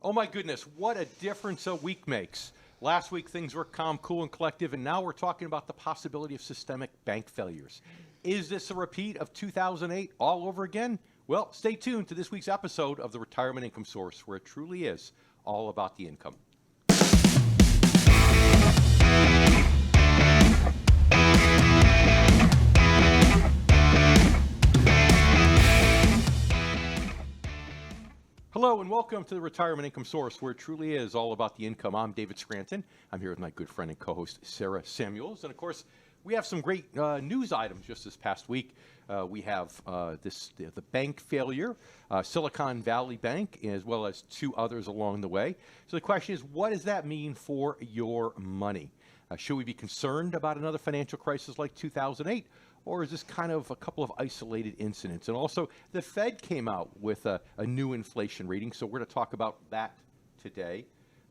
Oh my goodness, what a difference a week makes. Last week things were calm, cool, and collective, and now we're talking about the possibility of systemic bank failures. Is this a repeat of 2008 all over again? Well, stay tuned to this week's episode of the Retirement Income Source, where it truly is all about the income. Hello and welcome to the Retirement Income Source, where it truly is all about the income. I'm David Scranton. I'm here with my good friend and co-host Sarah Samuels. And of course, we have some great news items just this past week. We have the bank failure, Silicon Valley Bank, as well as two others along the way. So the question is, what does that mean for your money? Should we be concerned about another financial crisis like 2008? Or is this kind of a couple of isolated incidents? And also, the Fed came out with a new inflation reading, so we're going to talk about that today.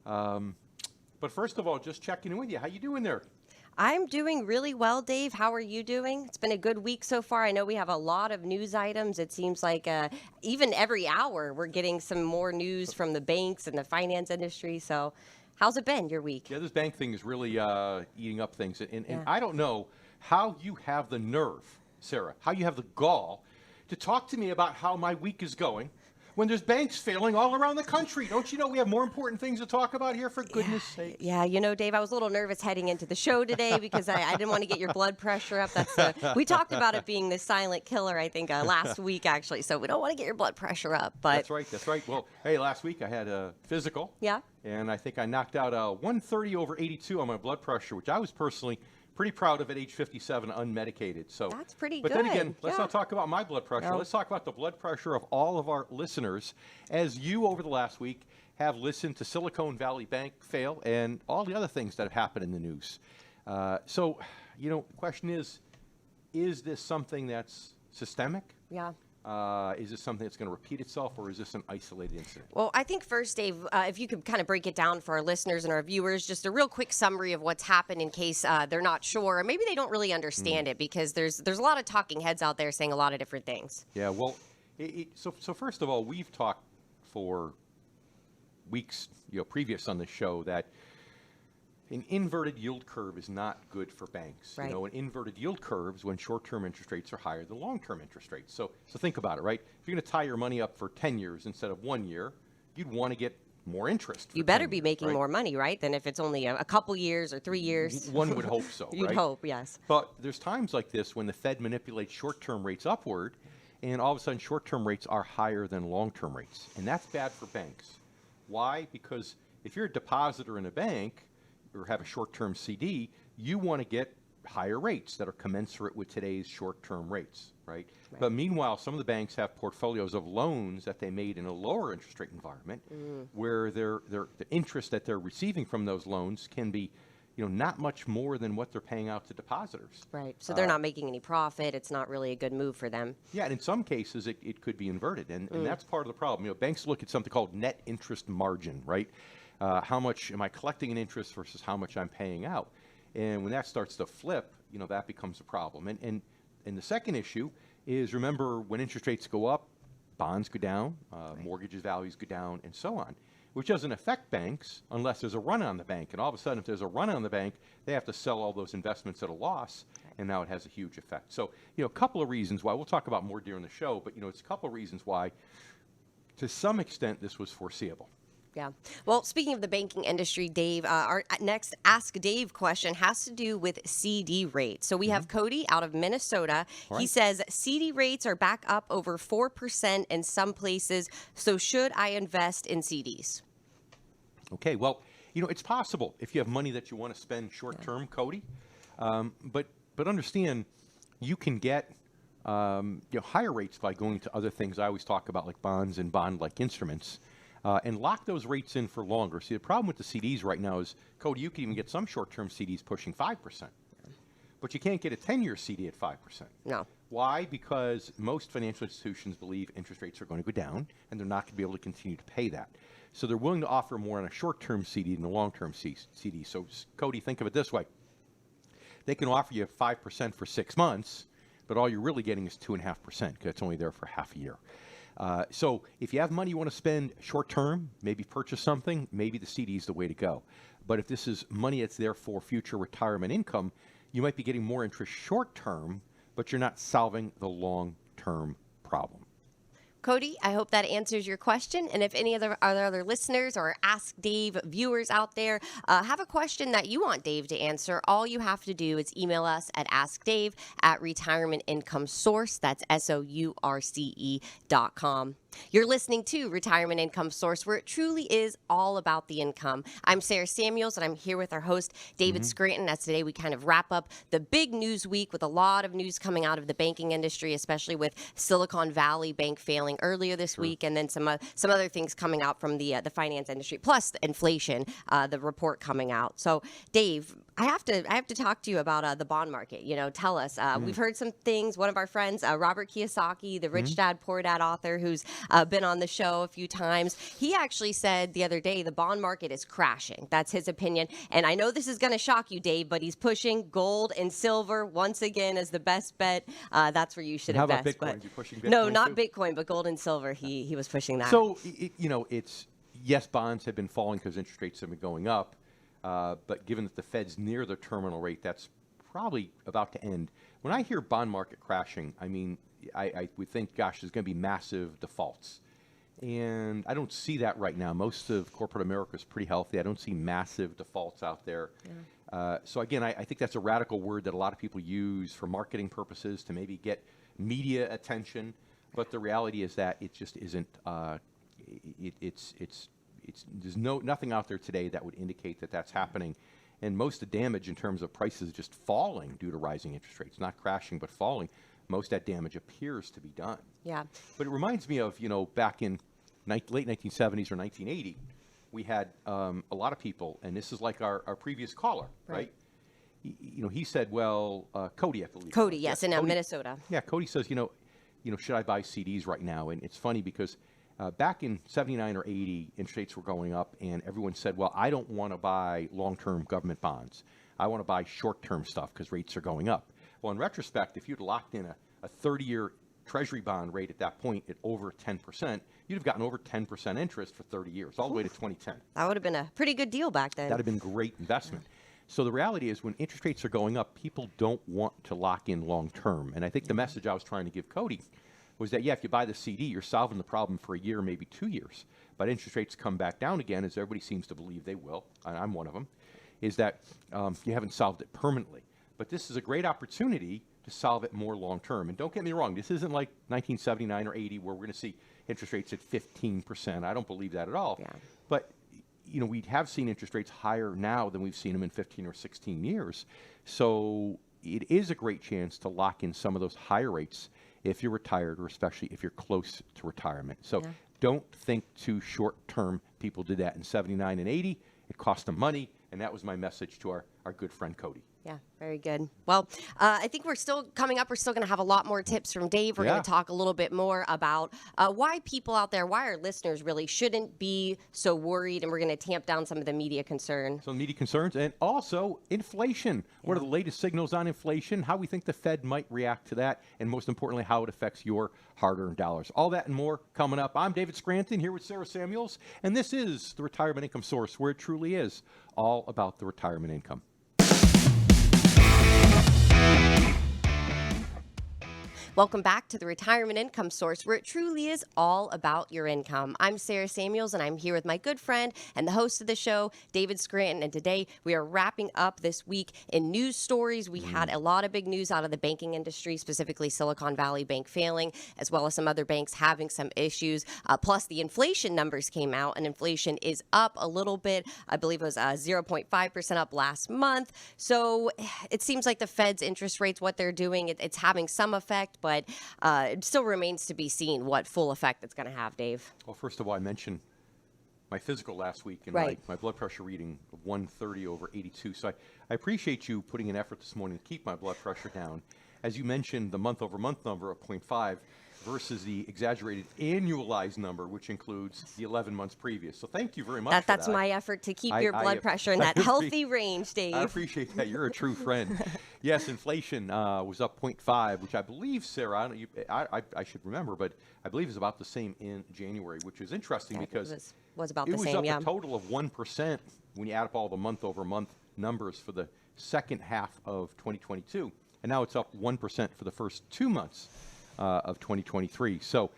But first of all, just checking in with you. How you doing there? I'm doing really well, Dave. How are you doing? It's been a good week so far. I know we have a lot of news items. It seems like even every hour we're getting some more news from the banks and the finance industry. So how's it been, your week? Yeah, this bank thing is really eating up things. And I don't know how you have the nerve, Sarah, how you have the gall to talk to me about how my week is going when there's banks failing all around the country. Don't you know we have more important things to talk about here, for goodness sake? Yeah, you know, Dave, I was a little nervous heading into the show today because I didn't want to get your blood pressure up. We talked about it being the silent killer, I think, last week, actually. So we don't want to get your blood pressure up. But That's right. Well, hey, last week I had a physical. Yeah. And I think I knocked out 130 over 82 on my blood pressure, which I was personally pretty proud of at age 57, unmedicated. So that's pretty good. But then again, let's not talk about my blood pressure. No. Let's talk about the blood pressure of all of our listeners, as you over the last week have listened to Silicon Valley Bank fail and all the other things that have happened in the news. So, you know, the question is this something that's systemic? Yeah. Is this something that's going to repeat itself, or is this an isolated incident? Well, I think first, Dave, if you could kind of break it down for our listeners and our viewers, just a real quick summary of what's happened in case they're not sure, or maybe they don't really understand it, because there's a lot of talking heads out there saying a lot of different things. Yeah, well, so first of all, we've talked for weeks, previous on the show, that an inverted yield curve is not good for banks. Right. An inverted yield curve is when short-term interest rates are higher than long-term interest rates. So think about it, right? If you're going to tie your money up for 10 years instead of 1 year, you'd want to get more interest. You better be making more money, right, than if it's only a couple years or 3 years. One would hope so, You'd right? hope, yes. But there's times like this when the Fed manipulates short-term rates upward, and all of a sudden short-term rates are higher than long-term rates. And that's bad for banks. Why? Because if you're a depositor in a bank, or have a short-term CD, you want to get higher rates that are commensurate with today's short-term rates, right? But meanwhile, some of the banks have portfolios of loans that they made in a lower interest rate environment, where the interest that they're receiving from those loans can be, not much more than what they're paying out to depositors. Right. So they're not making any profit. It's not really a good move for them. Yeah, and in some cases, it could be inverted, and that's part of the problem. Banks look at something called net interest margin, right? How much am I collecting in interest versus how much I'm paying out? And when that starts to flip, that becomes a problem. And the second issue is, remember, when interest rates go up, bonds go down, mortgages values go down, and so on, which doesn't affect banks unless there's a run on the bank. And all of a sudden, if there's a run on the bank, they have to sell all those investments at a loss, and now it has a huge effect. So, a couple of reasons why. We'll talk about more during the show, but, it's a couple of reasons why, to some extent, this was foreseeable. Yeah. Well, speaking of the banking industry, Dave, our next Ask Dave question has to do with CD rates. So we have Cody out of Minnesota. Right. He says CD rates are back up over 4% in some places. So should I invest in CDs? Okay. Well, it's possible if you have money that you want to spend short term, Cody. But understand, you can get higher rates by going to other things I always talk about, like bonds and bond-like instruments. And lock those rates in for longer. See, the problem with the CDs right now is, Cody, you can even get some short-term CDs pushing 5%. But you can't get a 10-year CD at 5%. No. Why? Because most financial institutions believe interest rates are going to go down, and they're not going to be able to continue to pay that. So they're willing to offer more on a short-term CD than a long-term CD. So, Cody, think of it this way. They can offer you 5% for 6 months, but all you're really getting is 2.5%, because it's only there for half a year. So if you have money you want to spend short term, maybe purchase something, maybe the CD is the way to go. But if this is money that's there for future retirement income, you might be getting more interest short term, but you're not solving the long term problem. Cody, I hope that answers your question. And if any of the other listeners or Ask Dave viewers out there have a question that you want Dave to answer, all you have to do is email us at askdave@retirementincomesource. That's SOURCE.com. You're listening to Retirement Income Source, where it truly is all about the income. I'm Sarah Samuels, and I'm here with our host, David Scranton. As today we kind of wrap up the big news week with a lot of news coming out of the banking industry, especially with Silicon Valley Bank failing earlier this week, and then some other things coming out from the finance industry, plus the inflation, the report coming out. So, Dave, I have to talk to you about the bond market. Tell us. We've heard some things. One of our friends, Robert Kiyosaki, the Rich Dad Poor Dad author, who's been on the show a few times, he actually said the other day the bond market is crashing. That's his opinion. And I know this is going to shock you, Dave, but he's pushing gold and silver once again as the best bet. That's where you should How invest. about Bitcoin? You pushing Bitcoin? No, not too? Bitcoin, but gold and silver. He was pushing that. So, it's, yes, bonds have been falling because interest rates have been going up. But given that the Fed's near the terminal rate, that's probably about to end. When I hear bond market crashing, I mean, I would think, gosh, there's going to be massive defaults. And I don't see that right now. Most of corporate America is pretty healthy. I don't see massive defaults out there. Yeah. So again, I think that's a radical word that a lot of people use for marketing purposes to maybe get media attention. But the reality is that it just isn't. There's nothing out there today that would indicate that that's happening. And most of the damage in terms of prices just falling due to rising interest rates, not crashing, but falling. Most of that damage appears to be done. Yeah. But it reminds me of, back in late 1970s or 1980, we had a lot of people, and this is like our previous caller, right? He said, well, Cody, I believe. Cody, yes, in Cody, Minnesota. Yeah, Cody says, should I buy CDs right now? And it's funny because back in 79 or 80, interest rates were going up, and everyone said, well, I don't want to buy long-term government bonds. I want to buy short-term stuff because rates are going up. Well, in retrospect, if you'd locked in a 30-year Treasury bond rate at that point at over 10%, you'd have gotten over 10% interest for 30 years, all the way to 2010. That would have been a pretty good deal back then. That would have been great investment. So the reality is when interest rates are going up, people don't want to lock in long-term. And I think the message I was trying to give Cody was that, yeah, if you buy the CD, you're solving the problem for a year, maybe 2 years. But interest rates come back down again, as everybody seems to believe they will, and I'm one of them, is that you haven't solved it permanently. But this is a great opportunity to solve it more long-term. And don't get me wrong, this isn't like 1979 or 80 where we're going to see interest rates at 15%. I don't believe that at all. Yeah. But we have seen interest rates higher now than we've seen them in 15 or 16 years. So it is a great chance to lock in some of those higher rates if you're retired, or especially if you're close to retirement. So don't think too short-term. People did that in 79 and 80. It cost them money, and that was my message to our good friend Cody. Yeah, very good. Well, I think we're still coming up. We're still going to have a lot more tips from Dave. We're going to talk a little bit more about why people out there, why our listeners really shouldn't be so worried, and we're going to tamp down some of the media concern. Some media concerns, and also inflation. What are the latest signals on inflation, how we think the Fed might react to that, and most importantly, how it affects your hard-earned dollars. All that and more coming up. I'm David Scranton here with Sarah Samuels, and this is the Retirement Income Source, where it truly is all about the retirement income. Welcome back to the Retirement Income Source, where it truly is all about your income. I'm Sarah Samuels, and I'm here with my good friend and the host of the show, David Scranton. And today we are wrapping up this week in news stories. We had a lot of big news out of the banking industry, specifically Silicon Valley Bank failing, as well as some other banks having some issues. Plus, the inflation numbers came out, and inflation is up a little bit. I believe it was 0.5% up last month. So it seems like the Fed's interest rates, what they're doing, it's having some effect, but it still remains to be seen what full effect it's going to have, Dave. Well, first of all, I mentioned my physical last week and my blood pressure reading of 130/82. So I appreciate you putting an effort this morning to keep my blood pressure down. As you mentioned, the month-over-month number of 0.5 versus the exaggerated annualized number, which includes the 11 months previous. So thank you very much for That's that. my effort to keep your blood pressure in that healthy range, Dave. I appreciate that. You're a true friend. Yes, inflation was up 0.5, which I believe, Sarah, I should remember, but I believe is about the same in January, which is interesting because it was about it the was same, up yeah. a total of 1% when you add up all the month-over-month numbers for the second half of 2022, and now it's up 1% for the first 2 months of 2023. So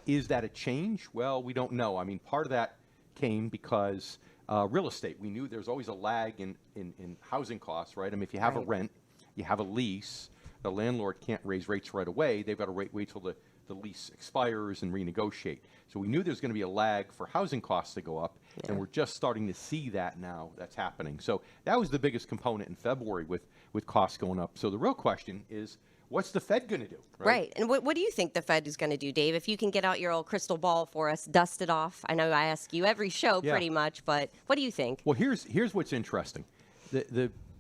is that a change? Well, we don't know. I mean, part of that came because real estate. We knew there's always a lag in housing costs, right? I mean, if you have a rent, you have a lease, the landlord can't raise rates right away. They've got to wait till the lease expires and renegotiate. So we knew there's going to be a lag for housing costs to go up, and we're just starting to see that now. That's happening. So that was the biggest component in February with costs going up. So the real question is, what's the Fed going to do? Right. And what do you think the Fed is going to do, Dave? If you can get out your old crystal ball for us, dust it off. I know I ask you every show pretty much, but what do you think? Well, here's what's interesting.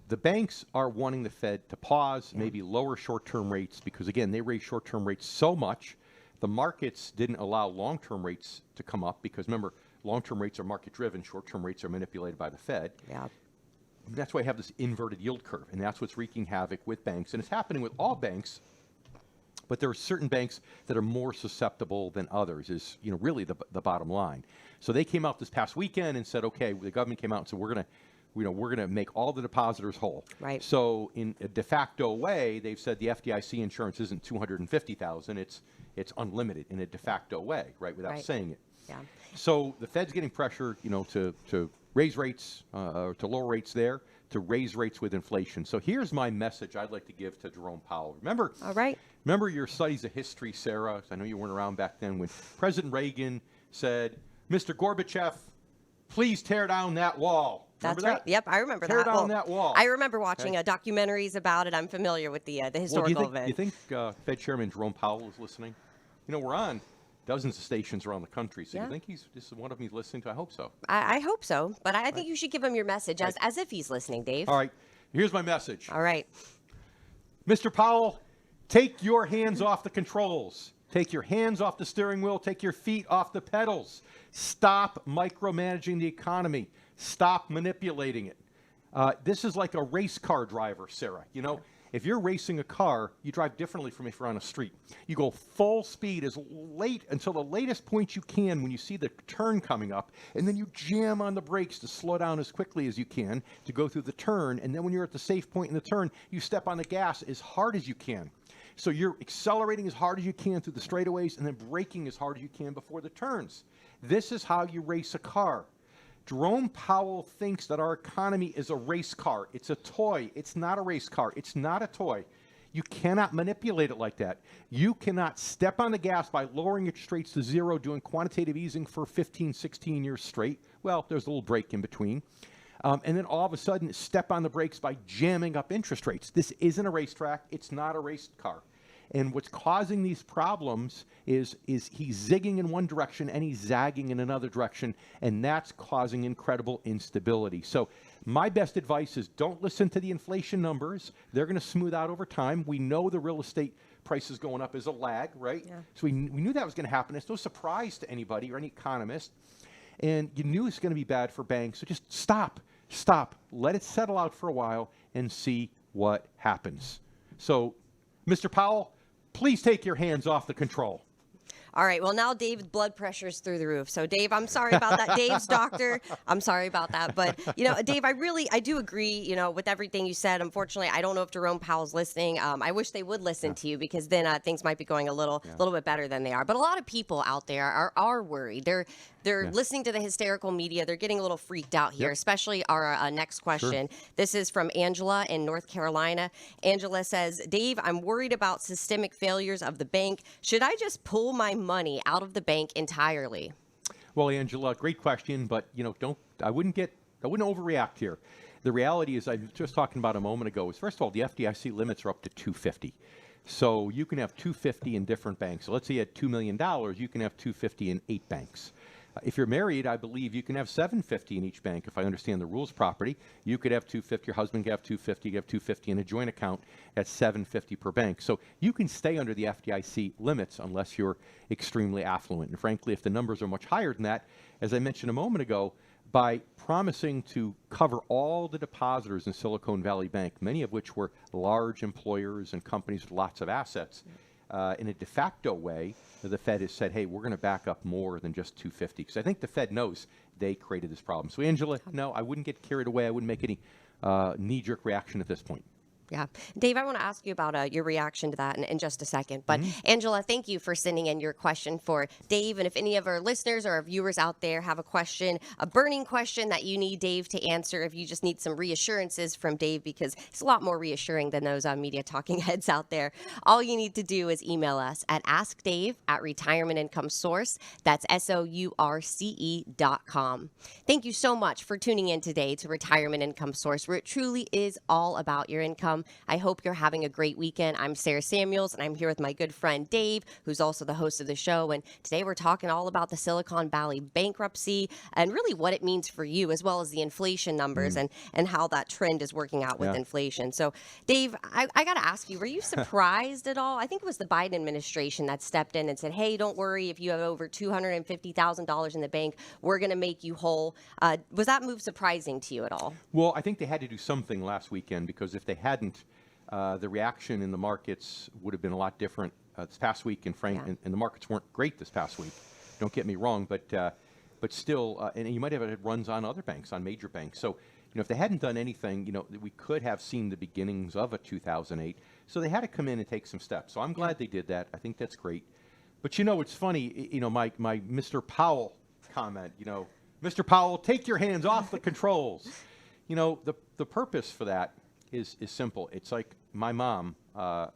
The banks are wanting the Fed to pause, maybe lower short-term rates, because, again, they raise short-term rates so much. The markets didn't allow long-term rates to come up because, remember, long-term rates are market-driven. Short-term rates are manipulated by the Fed. Yeah. That's why I have this inverted yield curve, and that's what's wreaking havoc with banks. And it's happening with all banks, but there are certain banks that are more susceptible than others, is really the bottom line. So they came out this past weekend and said, okay, the government came out and said, we're going to make all the depositors whole. Right. So in a de facto way, they've said the FDIC insurance isn't $250,000, it's unlimited in a de facto way, right, without saying it. Yeah. So the Fed's getting pressure, to raise rates, or to lower rates there, to raise rates with inflation. So here's my message I'd like to give to Jerome Powell. Remember your studies of history, Sarah? I know you weren't around back then when President Reagan said, Mr. Gorbachev, please tear down that wall. Remember That's right. that? Yep, I remember tear that. Tear down that wall. I remember watching documentaries about it. I'm familiar with the historical event. Do you think Fed Chairman Jerome Powell is listening? We're on dozens of stations around the country. So you think this is one of them he's listening to? I hope so. I hope so. But I think you should give him your message as if he's listening, Dave. All right. Here's my message. All right. Mr. Powell, take your hands off the controls. Take your hands off the steering wheel. Take your feet off the pedals. Stop micromanaging the economy. Stop manipulating it. This is like a race car driver, Sarah. If you're racing a car, you drive differently from if you're on a street. You go full speed as late until the latest point you can when you see the turn coming up, and then you jam on the brakes to slow down as quickly as you can to go through the turn, and then when you're at the safe point in the turn, you step on the gas as hard as you can. So you're accelerating as hard as you can through the straightaways and then braking as hard as you can before the turns. This is how you race a car. Jerome Powell thinks that our economy is a race car. It's a toy. It's not a race car. It's not a toy. You cannot manipulate it like that. You cannot step on the gas by lowering interest rates to zero, doing quantitative easing for 15, 16 years straight. Well, there's a little break in between. And then all of a sudden step on the brakes by jamming up interest rates. This isn't a racetrack. It's not a race car. And what's causing these problems is he's zigging in one direction and he's zagging in another direction, and that's causing incredible instability. So my best advice is don't listen to the inflation numbers. They're going to smooth out over time. We know the real estate prices going up is a lag, right? Yeah. So we knew that was going to happen. It's no surprise to anybody or any economist. And you knew it's going to be bad for banks. So just stop. Let it settle out for a while and see what happens. So, Mr. Powell, please take your hands off the control. All right. Well, now Dave's blood pressure's through the roof. So, Dave, I'm sorry about that. Dave's doctor. I'm sorry about that. But, Dave, I do agree, with everything you said. Unfortunately, I don't know if Jerome Powell's listening. I wish they would listen to you, because then things might be going a little bit better than they are. But a lot of people out there are worried. They're listening to the hysterical media. They're getting a little freaked out here, especially our next question. Sure. This is from Angela in North Carolina. Angela says, Dave, I'm worried about systemic failures of the bank. Should I just pull my money out of the bank entirely? Well, Angela, great question, but I wouldn't overreact here. The reality is, I was just talking about a moment ago, is first of all, the FDIC limits are up to $250. So you can have $250 in different banks. So let's say you had $2 million, you can have $250 in 8 banks. If you're married, I believe you can have $750 in each bank, if I understand the rules properly. You could have $250, your husband could have $250, you have $250 in a joint account at $750 per bank. So you can stay under the FDIC limits unless you're extremely affluent. And frankly, if the numbers are much higher than that, as I mentioned a moment ago, by promising to cover all the depositors in Silicon Valley Bank, many of which were large employers and companies with lots of assets, in a de facto way, the Fed has said, hey, we're going to back up more than just 250. Because I think the Fed knows they created this problem. So, Angela, no, I wouldn't get carried away. I wouldn't make any knee-jerk reaction at this point. Yeah. Dave, I want to ask you about your reaction to that in just a second. But Angela, thank you for sending in your question for Dave. And if any of our listeners or our viewers out there have a question, a burning question that you need Dave to answer, if you just need some reassurances from Dave, because he's a lot more reassuring than those media talking heads out there, all you need to do is email us at askdave@Retirement Income Source. That's SOURCE.com. Thank you so much for tuning in today to Retirement Income Source, where it truly is all about your income. I hope you're having a great weekend. I'm Sarah Samuels, and I'm here with my good friend Dave, who's also the host of the show. And today we're talking all about the Silicon Valley bankruptcy and really what it means for you, as well as the inflation numbers and how that trend is working out with inflation. So, Dave, I got to ask you, were you surprised at all? I think it was the Biden administration that stepped in and said, hey, don't worry, if you have over $250,000 in the bank, we're going to make you whole. Was that move surprising to you at all? Well, I think they had to do something last weekend, because if they hadn't, the reaction in the markets would have been a lot different this past week. And the markets weren't great this past week. Don't get me wrong, but still, and you might have had runs on other banks, on major banks. So, if they hadn't done anything, we could have seen the beginnings of a 2008. So they had to come in and take some steps. So I'm glad they did that. I think that's great. But it's funny, my Mr. Powell comment, Mr. Powell, take your hands off the controls. The purpose for that is simple. It's like my mom, my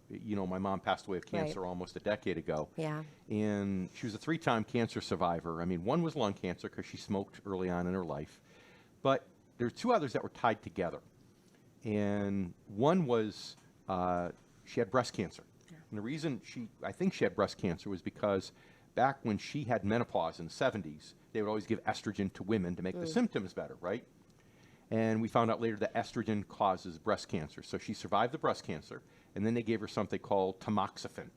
mom passed away of cancer almost a decade ago. Yeah. And she was a 3-time cancer survivor. I mean, one was lung cancer because she smoked early on in her life. But there were 2 others that were tied together. And one was she had breast cancer. Yeah. And the reason I think she had breast cancer was because back when she had menopause in the 70s, they would always give estrogen to women to make the symptoms better, right? And we found out later that estrogen causes breast cancer. So she survived the breast cancer, and then they gave her something called tamoxifen,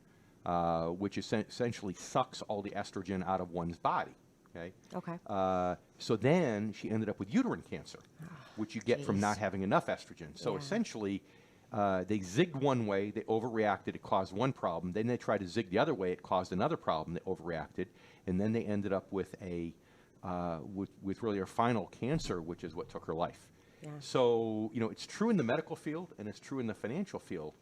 which essentially sucks all the estrogen out of one's body. Okay. So then she ended up with uterine cancer, which you get from not having enough estrogen. So essentially, they zigged one way, they overreacted, it caused one problem. Then they tried to zig the other way, it caused another problem, they overreacted. And then they ended up with with really her final cancer, which is what took her life. Yeah. So, it's true in the medical field and it's true in the financial field.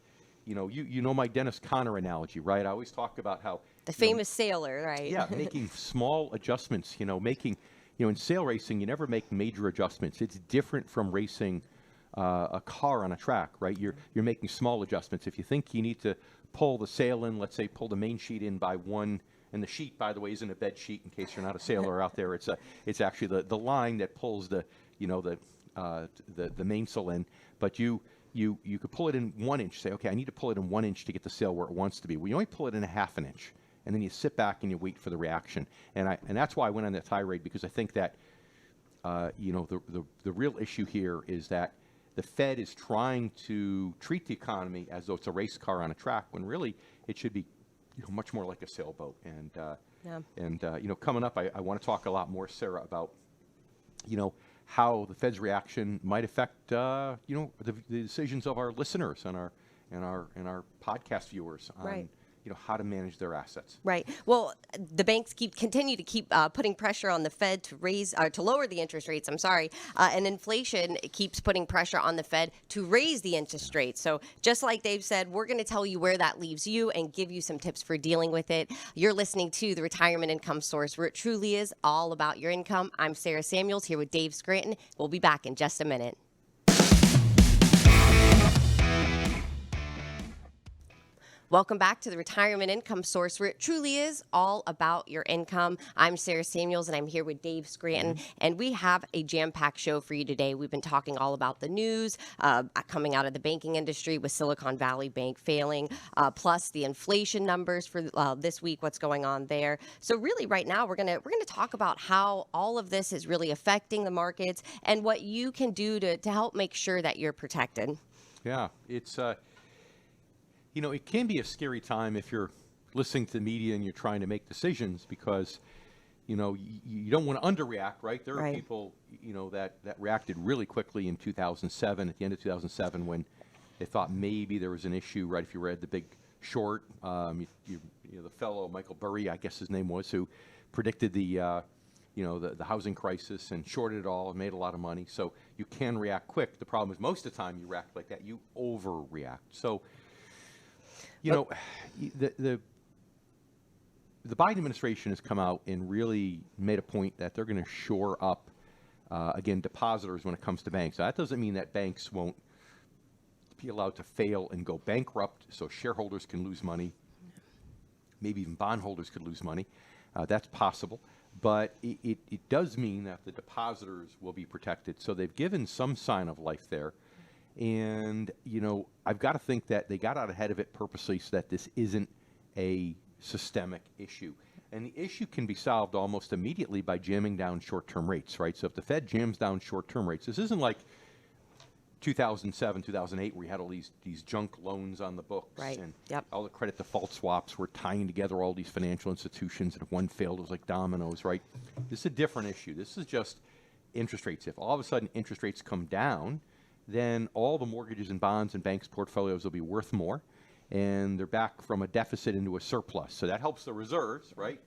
You know my Dennis Conner analogy, right? I always talk about how the famous sailor, right? Yeah, making small adjustments, in sail racing, you never make major adjustments. It's different from racing a car on a track, right? You're making small adjustments. If you think you need to pull the sail in, let's say pull the main sheet in by one. And the sheet, by the way, isn't a bed sheet. In case you're not a sailor out there, it's actually the line that pulls the mainsail in. But you could pull it in 1 inch. Say, okay, I need to pull it in 1 inch to get the sail where it wants to be. Well, you only pull it in a ½ an inch, and then you sit back and you wait for the reaction. And that's why I went on that tirade, because I think that the real issue here is that the Fed is trying to treat the economy as though it's a race car on a track, when really it should be much more like a sailboat. And coming up, I want to talk a lot more, Sarah, about how the Fed's reaction might affect the decisions of our listeners and our podcast viewers on how to manage their assets. Right. Well, the banks continue to keep putting pressure on the Fed to lower the interest rates. And inflation keeps putting pressure on the Fed to raise the interest rates. So just like Dave said, we're going to tell you where that leaves you and give you some tips for dealing with it. You're listening to the Retirement Income Source, where it truly is all about your income. I'm Sarah Samuels here with Dave Scranton. We'll be back in just a minute. Welcome back to the Retirement Income Source, where it truly is all about your income. I'm Sarah Samuels, and I'm here with Dave Scranton, and we have a jam-packed show for you today. We've been talking all about the news coming out of the banking industry with Silicon Valley Bank failing, plus the inflation numbers for this week, what's going on there. So really right now we're gonna talk about how all of this is really affecting the markets and what you can do to help make sure that you're protected. Yeah, it's it can be a scary time if you're listening to the media and you're trying to make decisions, because, you don't want to underreact, right? There are Right. people, that reacted really quickly in 2007, at the end of 2007, when they thought maybe there was an issue, right? If you read the Big Short, the fellow Michael Burry, I guess his name was, who predicted the housing crisis and shorted it all and made a lot of money. So you can react quick. The problem is most of the time you react like that, you overreact. So, the Biden administration has come out and really made a point that they're going to shore up, again, depositors when it comes to banks. Now, that doesn't mean that banks won't be allowed to fail and go bankrupt, so shareholders can lose money. Maybe even bondholders could lose money. That's possible. But it does mean that the depositors will be protected. So they've given some sign of life there. And, I've got to think that they got out ahead of it purposely so that this isn't a systemic issue. And the issue can be solved almost immediately by jamming down short-term rates, right? So if the Fed jams down short-term rates, this isn't like 2007, 2008, where we had all these junk loans on the books. Right. And Yep. all the credit default swaps were tying together all these financial institutions, and if one failed, it was like dominoes, right? This is a different issue. This is just interest rates. If all of a sudden interest rates come down, then all the mortgages and bonds and banks' portfolios will be worth more, and they're back from a deficit into a surplus. So that helps the reserves, right?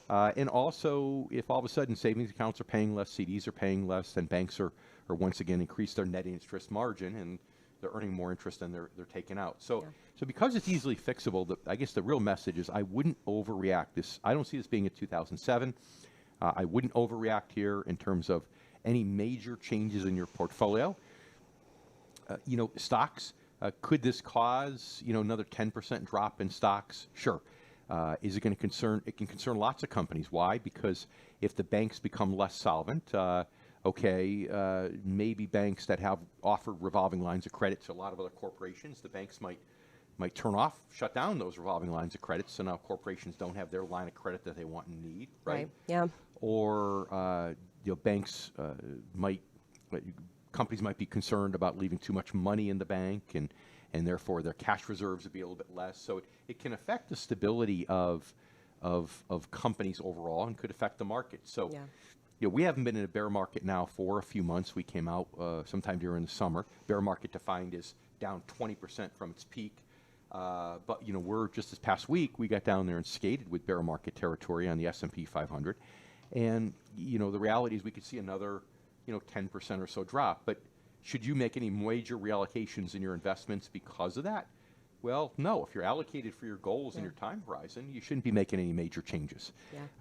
And also, if all of a sudden savings accounts are paying less, CDs are paying less, then banks are once again increase their net interest margin, and they're earning more interest than they're taking out. So, so because it's easily fixable, I guess the real message is I wouldn't overreact. I don't see this being a 2007. I wouldn't overreact here in terms of any major changes in your portfolio. Stocks. Could this cause, another 10% drop in stocks? Sure. Is it going to concern? It can concern lots of companies. Why? Because if the banks become less solvent, maybe banks that have offered revolving lines of credit to a lot of other corporations, the banks might turn off, shut down those revolving lines of credit, so now corporations don't have their line of credit that they want and need, right? Yeah. Or companies might be concerned about leaving too much money in the bank, and therefore their cash reserves would be a little bit less. So it can affect the stability of companies overall, and could affect the market. So we haven't been in a bear market now for a few months. We came out sometime during the summer. Bear market defined is down 20% from its peak. But we're just this past week, we got down there and skated with bear market territory on the S&P 500. And the reality is we could see another 10% or so drop. But should you make any major reallocations in your investments because of that? Well, no. If you're allocated for your goals and your time horizon, you shouldn't be making any major changes.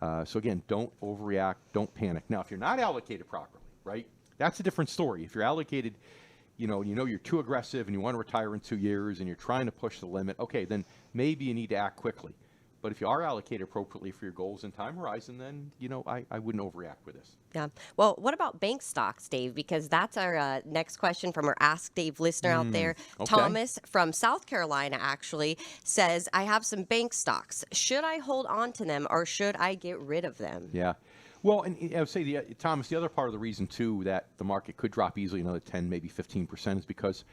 So again, don't overreact, don't panic. Now, if you're not allocated properly, right, that's a different story. If you're allocated, you're too aggressive and you want to retire in 2 years and you're trying to push the limit, okay, then maybe you need to act quickly. But if you are allocated appropriately for your goals and time horizon, then, I wouldn't overreact with this. Yeah. Well, what about bank stocks, Dave? Because that's our next question from our Ask Dave listener out there. Okay. Thomas from South Carolina actually says, I have some bank stocks. Should I hold on to them or should I get rid of them? Yeah. Well, and I would say, Thomas, the other part of the reason, too, that the market could drop easily another 10, maybe 15% is because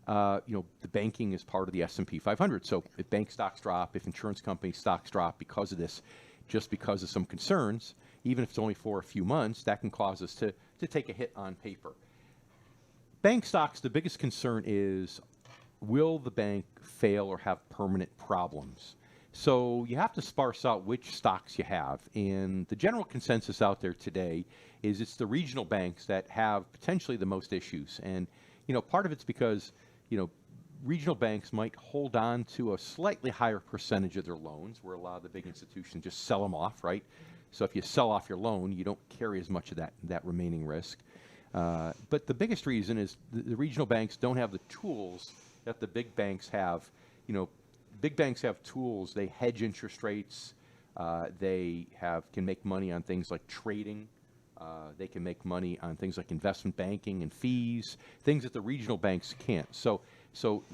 the banking is part of the S&P 500. So if bank stocks drop, if insurance company stocks drop because of this, just because of some concerns, even if it's only for a few months, that can cause us to take a hit on paper. Bank stocks, the biggest concern is, will the bank fail or have permanent problems? So you have to sparse out which stocks you have. And the general consensus out there today is it's the regional banks that have potentially the most issues. And, part of it's because, regional banks might hold on to a slightly higher percentage of their loans, where a lot of the big institutions just sell them off, right? So if you sell off your loan, you don't carry as much of that remaining risk. But the biggest reason is the regional banks don't have the tools that the big banks have. Big banks have tools. They hedge interest rates. They can make money on things like trading. They can make money on things like investment banking and fees, things that the regional banks can't. So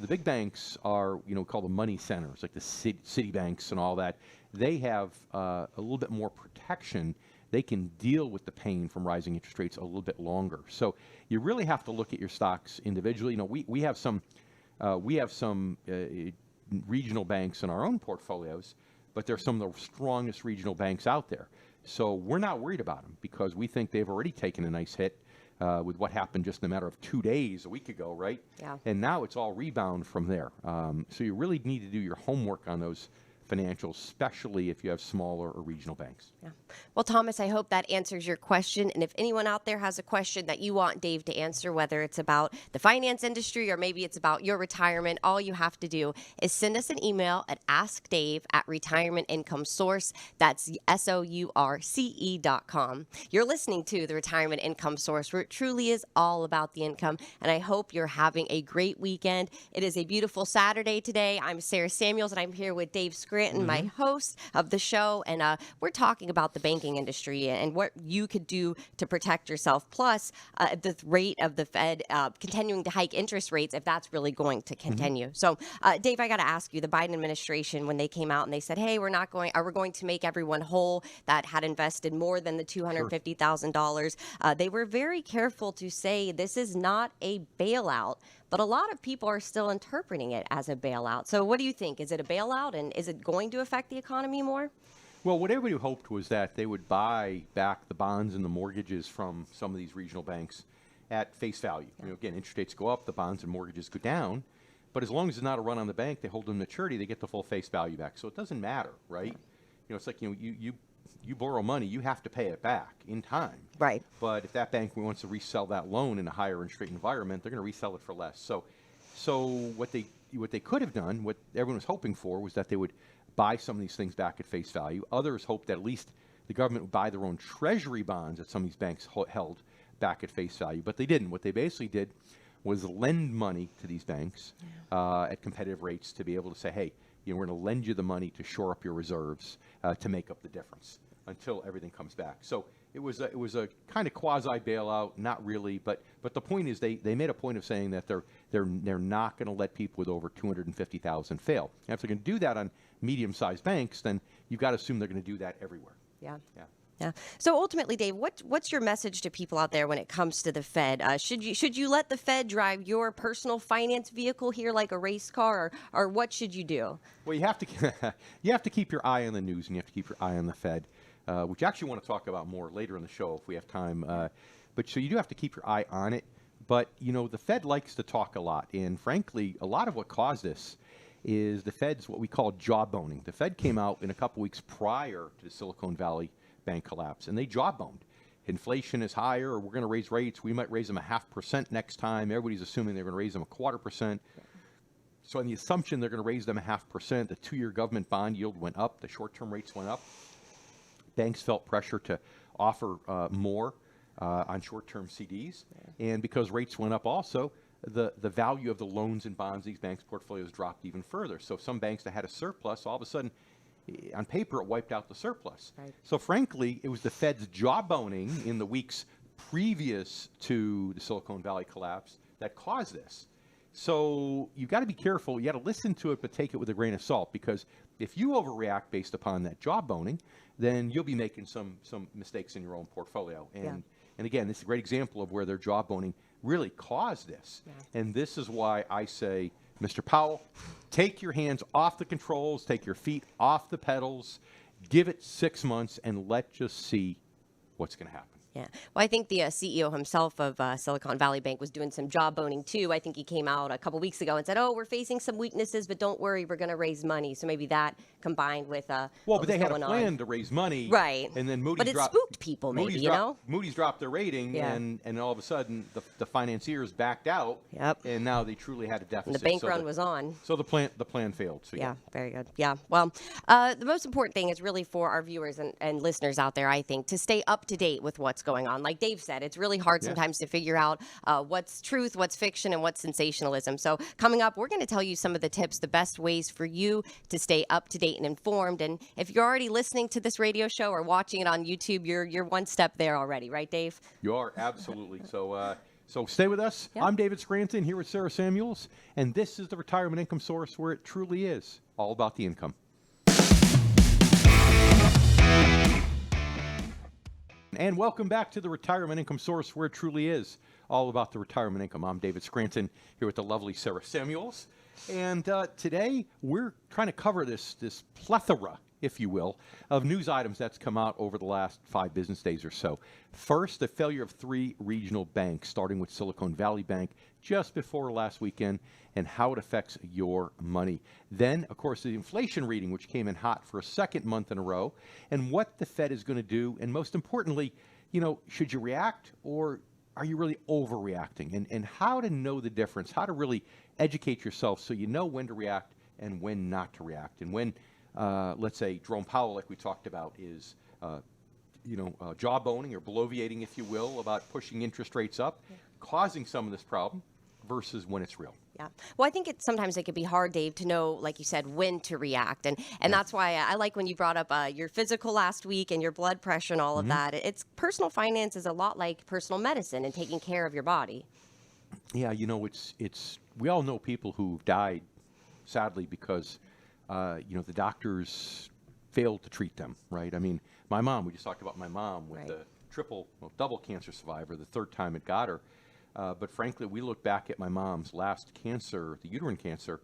the big banks are, called the money centers, like the city banks and all that. They have a little bit more protection. They can deal with the pain from rising interest rates a little bit longer. So you really have to look at your stocks individually. We have some regional banks in our own portfolios, but they're some of the strongest regional banks out there. So we're not worried about them because we think they've already taken a nice hit with what happened just in a matter of 2 days a week ago, right? Yeah. And now it's all rebound from there. So you really need to do your homework on those financials, especially if you have smaller or regional banks. Yeah. Well, Thomas, I hope that answers your question. And if anyone out there has a question that you want Dave to answer, whether it's about the finance industry or maybe it's about your retirement, all you have to do is send us an email at askdave@Retirement Income Source. That's SOURCE.com. You're listening to the Retirement Income Source, where it truly is all about the income. And I hope you're having a great weekend. It is a beautiful Saturday today. I'm Sarah Samuels, and I'm here with Dave Scranton, my host of the show, and we're talking about the banking industry and what you could do to protect yourself, plus the rate of the Fed continuing to hike interest rates if that's really going to continue. So, Dave, I got to ask you, the Biden administration, when they came out and they said, hey, we're going to make everyone whole that had invested more than the $250,000, they were very careful to say this is not a bailout. But a lot of people are still interpreting it as a bailout. So what do you think? Is it a bailout, and is it going to affect the economy more? Well, what everybody hoped was that they would buy back the bonds and the mortgages from some of these regional banks at face value. Again, interest rates go up, the bonds and mortgages go down. But as long as it's not a run on the bank, they hold them to maturity, they get the full face value back. So it doesn't matter, right? It's like, you borrow money, you have to pay it back in time. Right. But if that bank wants to resell that loan in a higher interest rate environment, they're going to resell it for less. So what they could have done, what everyone was hoping for, was that they would buy some of these things back at face value. Others hoped that at least the government would buy their own treasury bonds that some of these banks held back at face value. But they didn't. What they basically did was lend money to these banks at competitive rates to be able to say, hey, we're going to lend you the money to shore up your reserves to make up the difference until everything comes back. So it was a kind of quasi bailout, not really, but the point is they made a point of saying that they're not going to let people with over $250,000 fail. And if they're going to do that on medium-sized banks, then you've got to assume they're going to do that everywhere. Yeah. So ultimately, Dave, what's your message to people out there when it comes to the Fed? Should you let the Fed drive your personal finance vehicle here like a race car, or what should you do? Well, you have to keep your eye on the news, and you have to keep your eye on the Fed, which I actually want to talk about more later in the show if we have time. But so you do have to keep your eye on it. But the Fed likes to talk a lot, and frankly, a lot of what caused this is the Fed's what we call jawboning. The Fed came out in a couple weeks prior to the Silicon Valley bank collapse, and they jawboned. Inflation is higher, or we're going to raise rates. We might raise them 0.5% next time. Everybody's assuming they're going to raise them 0.25%. So on the assumption they're going to raise them 0.5%, the 2-year government bond yield went up. The short-term rates went up. Banks felt pressure to offer more on short-term CDs. And because rates went up also, the value of the loans and bonds these banks' portfolios dropped even further. So some banks that had a surplus, all of a sudden, on paper, it wiped out the surplus. Right. So frankly, it was the Fed's jawboning in the weeks previous to the Silicon Valley collapse that caused this. So you've got to be careful. You got to listen to it, but take it with a grain of salt, because if you overreact based upon that jawboning, then you'll be making some mistakes in your own portfolio. And again, this is a great example of where their jawboning really caused this. Yeah. And this is why I say, Mr. Powell, take your hands off the controls, take your feet off the pedals, give it 6 months, and let's just see what's going to happen. Yeah. Well, I think the CEO himself of Silicon Valley Bank was doing some jawboning too. I think he came out a couple weeks ago and said, "Oh, we're facing some weaknesses, but don't worry, we're going to raise money." So maybe that combined with but they had a plan to raise money, right? And then Moody's but it spooked people, maybe Moody's dropped their rating, and all of a sudden the financiers backed out, and now they truly had a deficit. And the bank run was on. So the plan failed. So yeah, very good. Yeah. Well, the most important thing is really for our viewers and listeners out there, I think, to stay up to date with what's going on. Like Dave said, it's really hard sometimes to figure out what's truth, what's fiction, and what's sensationalism. So coming up, we're going to tell you some of the tips, the best ways for you to stay up to date and informed. And if you're already listening to this radio show or watching it on YouTube, you're one step there already, right, Dave? You are, absolutely. So stay with us. Yep. I'm David Scranton here with Sarah Samuels, and this is the Retirement Income Source, where it truly is all about the income. And welcome back to the Retirement Income Source, where it truly is all about the retirement income. I'm David Scranton here with the lovely Sarah Samuels. And today we're trying to cover this plethora if you will, of news items that's come out over the last 5 business days or so. First, the failure of 3 regional banks, starting with Silicon Valley Bank just before last weekend, and how it affects your money. Then, of course, the inflation reading, which came in hot for a second month in a row, and what the Fed is going to do, and most importantly, should you react or are you really overreacting? And how to know the difference, how to really educate yourself so you know when to react and when not to react. And when, let's say, Jerome Powell, like we talked about, is jawboning or bloviating, if you will, about pushing interest rates up, causing some of this problem, versus when it's real. Yeah. Well, I think sometimes it can be hard, Dave, to know, like you said, when to react. And that's why I like when you brought up your physical last week and your blood pressure and all of that. It's personal finance is a lot like personal medicine and taking care of your body. Yeah, it's we all know people who've died, sadly, because the doctors failed to treat them, right? I mean, my mom, we just talked about my mom with the double cancer survivor, the 3rd time it got her. But frankly, we look back at my mom's last cancer, the uterine cancer,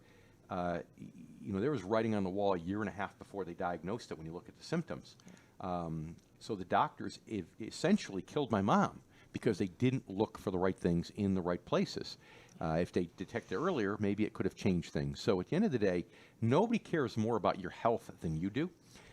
there was writing on the wall a year and a half before they diagnosed it when you look at the symptoms. So the doctors essentially killed my mom because they didn't look for the right things in the right places. If they detected it earlier, maybe it could have changed things. So at the end of the day, nobody cares more about your health than you do.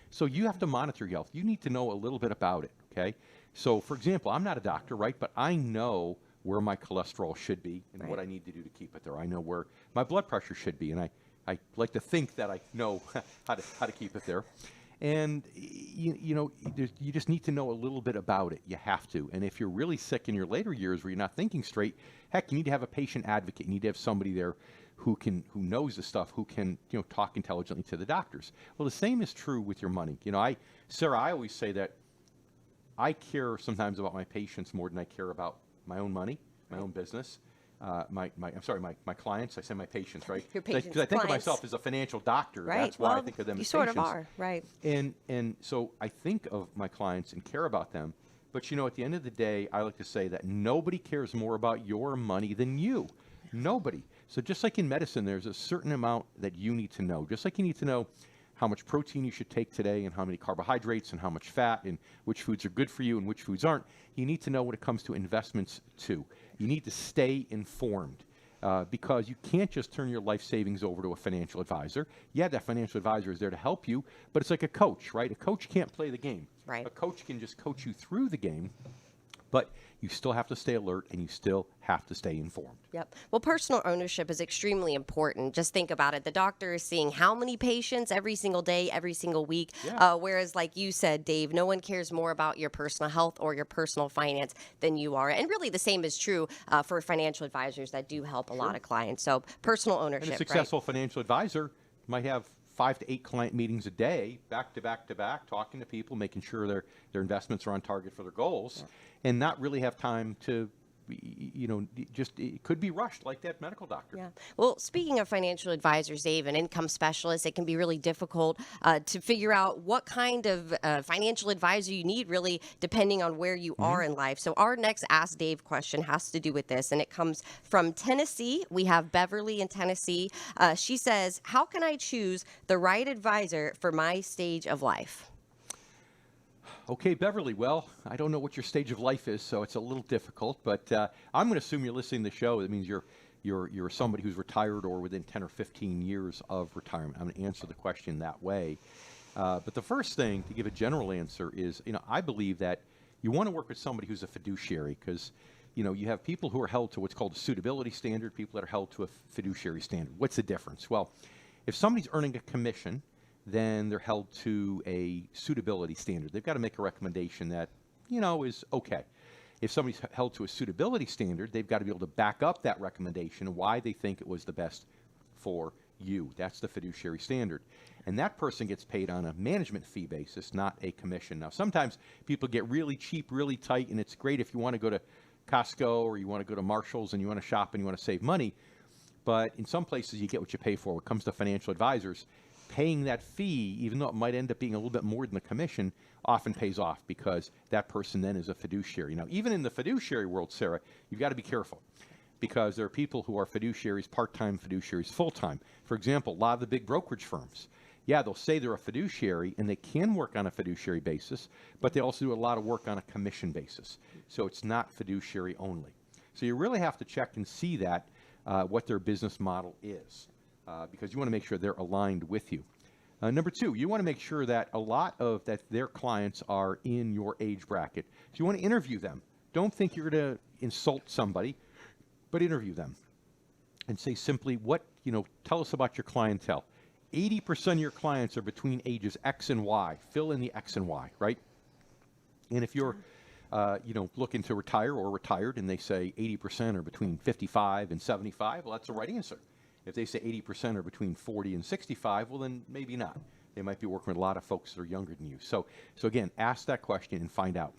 So you have to monitor your health. You need to know a little bit about it, okay? So, for example, I'm not a doctor, right? But I know where my cholesterol should be and what I need to do to keep it there. I know where my blood pressure should be, and I like to think that I know how to keep it there. And you just need to know a little bit about it. You have to. And if you're really sick in your later years where you're not thinking straight, heck, you need to have a patient advocate. You need to have somebody there who knows the stuff, who can talk intelligently to the doctors. Well, the same is true with your money. Sarah, I always say that I care sometimes about my patients more than I care about my own money, my own business, my clients. I say my patients, right? Your patients, because I think of myself as a financial doctor. Right. That's why I think of them as sort patients. of are, right? And so I think of my clients and care about them. But at the end of the day, I like to say that nobody cares more about your money than you. Nobody. So just like in medicine, there's a certain amount that you need to know. Just like you need to know how much protein you should take today and how many carbohydrates and how much fat and which foods are good for you and which foods aren't. You need to know when it comes to investments too. You need to stay informed because you can't just turn your life savings over to a financial advisor. Yeah, that financial advisor is there to help you, but it's like a coach, right? A coach can't play the game. Right. A coach can just coach you through the game, but you still have to stay alert and you still have to stay informed. Yep. Well, personal ownership is extremely important. Just think about it. The doctor is seeing how many patients every single day, every single week. Yeah. Whereas, like you said, Dave, no one cares more about your personal health or your personal finance than you are. And really the same is true for financial advisors that do help a lot of clients. So personal ownership. And a successful financial advisor might have 5 to 8 client meetings a day, back to back to back, talking to people, making sure their investments are on target for their goals, and not really have time to, it could be rushed like that medical doctor. Yeah. Well, speaking of financial advisors, Dave, and income specialists, it can be really difficult to figure out what kind of financial advisor you need, really, depending on where you are in life. So our next Ask Dave question has to do with this, and it comes from Tennessee. We have Beverly in Tennessee. She says, how can I choose the right advisor for my stage of life? Okay, Beverly, well, I don't know what your stage of life is, so it's a little difficult, but I'm going to assume you're listening to the show. That means you're somebody who's retired or within 10 or 15 years of retirement. I'm going to answer the question that way. But the first thing, to give a general answer, is, I believe that you want to work with somebody who's a fiduciary because, you have people who are held to what's called a suitability standard, people that are held to a fiduciary standard. What's the difference? Well, if somebody's earning a commission, then they're held to a suitability standard. They've got to make a recommendation that, is okay. If somebody's held to a suitability standard, they've got to be able to back up that recommendation and why they think it was the best for you. That's the fiduciary standard. And that person gets paid on a management fee basis, not a commission. Now, sometimes people get really cheap, really tight, and it's great if you want to go to Costco or you want to go to Marshall's and you want to shop and you want to save money. But in some places, you get what you pay for. When it comes to financial advisors, paying that fee, even though it might end up being a little bit more than the commission, often pays off because that person then is a fiduciary. Now, even in the fiduciary world, Sarah, you've got to be careful because there are people who are fiduciaries, part-time fiduciaries, full-time. For example, a lot of the big brokerage firms, yeah, they'll say they're a fiduciary, and they can work on a fiduciary basis, but they also do a lot of work on a commission basis. So it's not fiduciary only. So you really have to check and see that, what their business model is, because you want to make sure they're aligned with you. Number two, you want to make sure that a lot of their clients are in your age bracket. So you want to interview them. Don't think you're going to insult somebody, but interview them and say simply, tell us about your clientele. 80% of your clients are between ages X and Y. Fill in the X and Y, right? And if you're, looking to retire or retired and they say 80% are between 55 and 75, well, that's the right answer. If they say 80% are between 40 and 65, well, then maybe not. They might be working with a lot of folks that are younger than you. So again, ask that question and find out.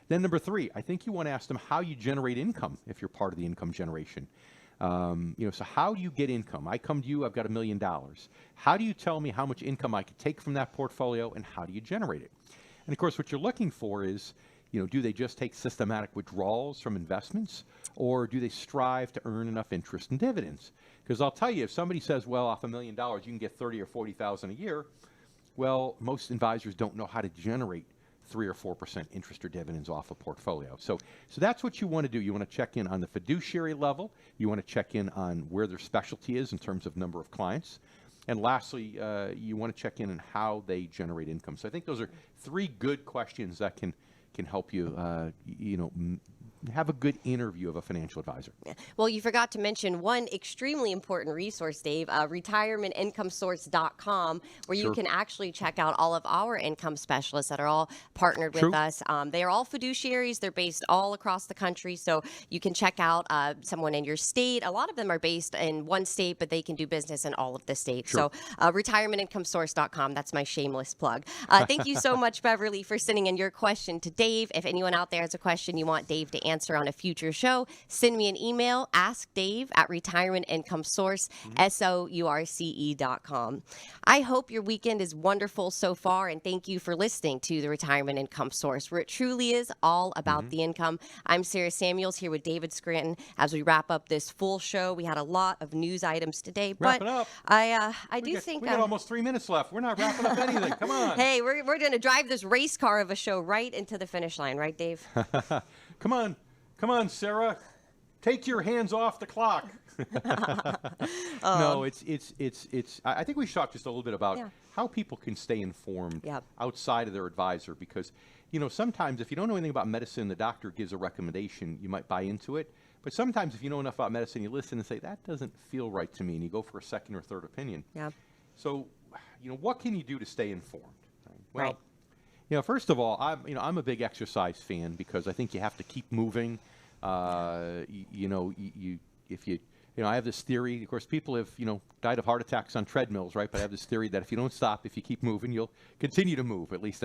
Then number three, I think you want to ask them how you generate income if you're part of the income generation. So how do you get income? I come to you, I've got $1 million. How do you tell me how much income I could take from that portfolio, and how do you generate it? And of course, what you're looking for is, do they just take systematic withdrawals from investments, or do they strive to earn enough interest and dividends? Because I'll tell you, if somebody says, well, off $1 million, you can get 30 or 40,000 a year, well, most advisors don't know how to generate 3 or 4% interest or dividends off a portfolio. So that's what you want to do. You want to check in on the fiduciary level. You want to check in on where their specialty is in terms of number of clients. And lastly, you want to check in on how they generate income. So I think those are three good questions that can help you, have a good interview of a financial advisor. Well, you forgot to mention one extremely important resource, Dave, retirementincomesource.com, where you can actually check out all of our income specialists that are all partnered with us. They are all fiduciaries. They're based all across the country, so you can check out someone in your state. A lot of them are based in one state, but they can do business in all of the states. So retirementincomesource.com, that's my shameless plug. Thank you so much, Beverly, for sending in your question to Dave. If anyone out there has a question you want Dave to answer on a future show, send me an email, askdave@retirementincomesource.com. I hope your weekend is wonderful so far, and thank you for listening to the Retirement Income Source, where it truly is all about the income. I'm Sarah Samuels here with David Scranton as we wrap up this full show. We had a lot of news items today, Wrap but it up. I think we got almost 3 minutes left. We're not wrapping up anything. Come on. Hey, we're going to drive this race car of a show right into the finish line, right, Dave? Come on, Sarah. Take your hands off the clock. No, it's. I think we should talk just a little bit about how people can stay informed outside of their advisor, because, sometimes if you don't know anything about medicine, the doctor gives a recommendation, you might buy into it. But sometimes if you know enough about medicine, you listen and say, that doesn't feel right to me, and you go for a second or third opinion. Yeah. So, what can you do to stay informed? Well, first of all, I'm a big exercise fan, because I think you have to keep moving. I have this theory. Of course, people have died of heart attacks on treadmills, right? But I have this theory that if you don't stop, if you keep moving, you'll continue to move, at least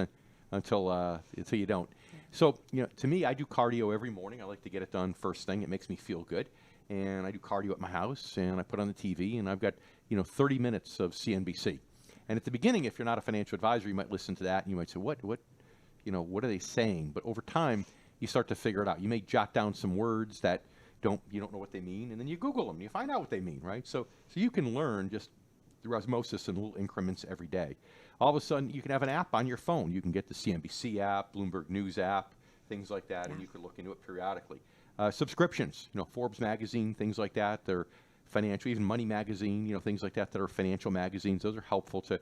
until you don't. So to me, I do cardio every morning. I like to get it done first thing. It makes me feel good, and I do cardio at my house, and I put on the TV, and I've got 30 minutes of CNBC. And at the beginning, if you're not a financial advisor, you might listen to that and you might say, what are they saying? But over time, you start to figure it out. You may jot down some words that you don't know what they mean, and then you Google them and you find out what they mean, right? So you can learn just through osmosis in little increments every day. All of a sudden, you can have an app on your phone. You can get the CNBC app, Bloomberg News app, things like that, and you can look into it periodically. Subscriptions, Forbes magazine, things like that. They're financial, even Money magazine, things like that are financial magazines. Those are helpful to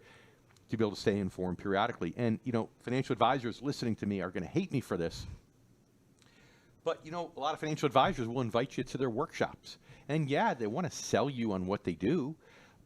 be able to stay informed periodically. And, financial advisors listening to me are going to hate me for this. But, a lot of financial advisors will invite you to their workshops. And, they want to sell you on what they do.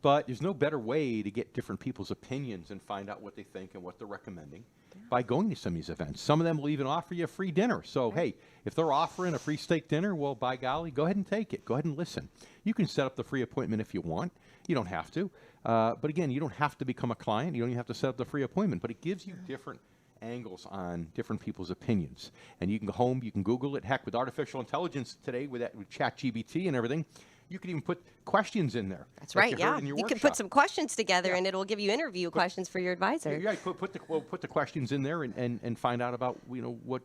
But there's no better way to get different people's opinions and find out what they think and what they're recommending by going to some of these events. Some of them will even offer you a free dinner. So, hey, if they're offering a free steak dinner, well, by golly, go ahead and take it. Go ahead and listen. You can set up the free appointment if you want. You don't have to. But again, you don't have to become a client. You don't even have to set up the free appointment. But it gives you different angles on different people's opinions. And you can go home, you can Google it. Heck, with artificial intelligence today, with ChatGPT and everything, you can even put questions in there. That's right, You can put some questions together, and it'll give you interview questions for your advisor. Yeah, put the questions in there and find out about what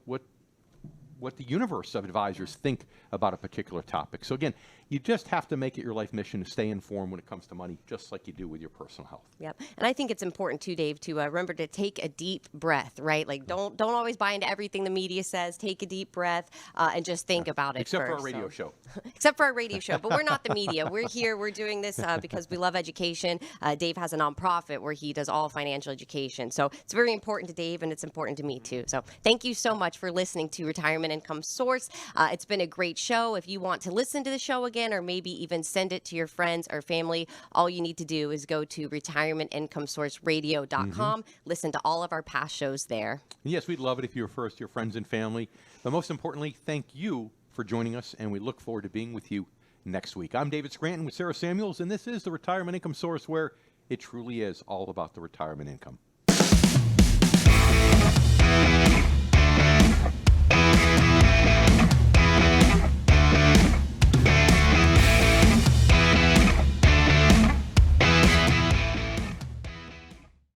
what the universe of advisors think about a particular topic. So again, you just have to make it your life mission to stay informed when it comes to money, just like you do with your personal health. Yep. And I think it's important too, Dave, to remember to take a deep breath, right? Like don't always buy into everything the media says. Take a deep breath and just think about it Except first. for our radio show. Except for our radio show. But we're not the media. We're here. We're doing this because we love education. Dave has a nonprofit where he does all financial education. So it's very important to Dave, and it's important to me too. So thank you so much for listening to Retirement Income Source. It's been a great show. If you want to listen to the show again or maybe even send it to your friends or family, all you need to do is go to retirementincomesourceradio.com. Listen to all of our past shows there. And yes, we'd love it if you refer us to your friends and family. But most importantly, thank you for joining us, and we look forward to being with you next week. I'm David Scranton with Sarah Samuels, and this is the Retirement Income Source, where it truly is all about the retirement income.